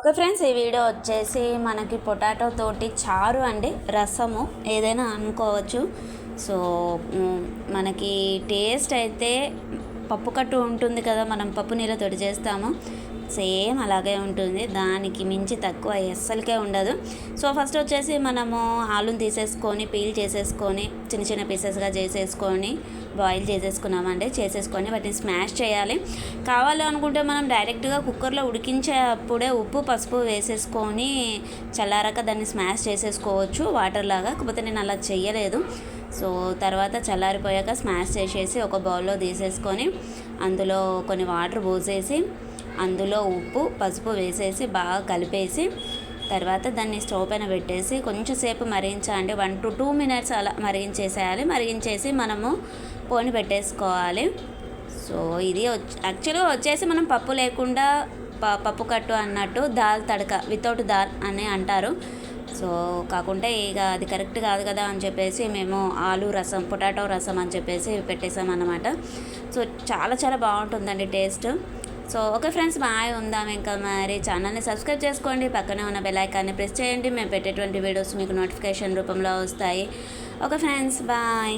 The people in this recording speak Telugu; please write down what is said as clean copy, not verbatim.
ఓకే ఫ్రెండ్స్, ఈ వీడియో వచ్చేసి మనకి పొటాటో తోటి చారు అండి, రసము ఏదైనా అనుకోవచ్చు. సో మనకి టేస్ట్ అయితే పప్పు కట్టు ఉంటుంది కదా, మనం పప్పు నీళ్ళతోటి చేస్తాము, సేమ్ అలాగే ఉంటుంది. దానికి మించి తక్కువ అస్సలకే ఉండదు. సో ఫస్ట్ వచ్చేసి మనము ఆలుని తీసేసుకొని పీల్ చేసేసుకొని చిన్న చిన్న పీసెస్గా చేసేసుకొని బాయిల్ చేసేసుకొని వాటిని స్మాష్ చేయాలి. కావాలి అనుకుంటే మనం డైరెక్ట్గా కుక్కర్లో ఉడికించేటప్పుడే ఉప్పు పసుపు వేసేసుకొని చల్లారాక దాన్ని స్మాష్ చేసేసుకోవచ్చు వాటర్ లాగా. కాకపోతే నేను అలా చెయ్యలేదు. సో తర్వాత చల్లారిపోయాక స్మాష్ చేసేసి ఒక బౌల్లో తీసేసుకొని అందులో కొన్ని వాటర్ పోసేసి అందులో ఉప్పు పసుపు వేసేసి బాగా కలిపేసి తర్వాత దాన్ని స్టవ్ పైన పెట్టేసి కొంచెం సేపు మరిగించాలి. 1 to 2 minutes అలా మరిగించేసేయాలి. మరిగించేసి మనము పోని పెట్టేసుకోవాలి. సో ఇది యాక్చువల్గా వచ్చేసి మనం పప్పు లేకుండా పప్పు కట్టు అన్నట్టు దాల్ తడక వితౌట్ దాల్ అని అంటారు. సో కాకుంటే ఇక అది కరెక్ట్ కాదు కదా అని చెప్పేసి మేము ఆలు రసం పొటాటో రసం అని చెప్పేసి పెట్టేసాం అన్నమాట. సో చాలా చాలా బాగుంటుందండి taste. So okay friends, bye. ఉందాం ఇంకా మరి. ఛానల్ని సబ్స్క్రైబ్ చేసుకోండి, పక్కనే ఉన్న బెల్ ఐకాన్ని ప్రెస్ చేయండి. మేము పెట్టేటువంటి వీడియోస్ మీకు నోటిఫికేషన్ రూపంలో వస్తాయి. Okay friends, bye.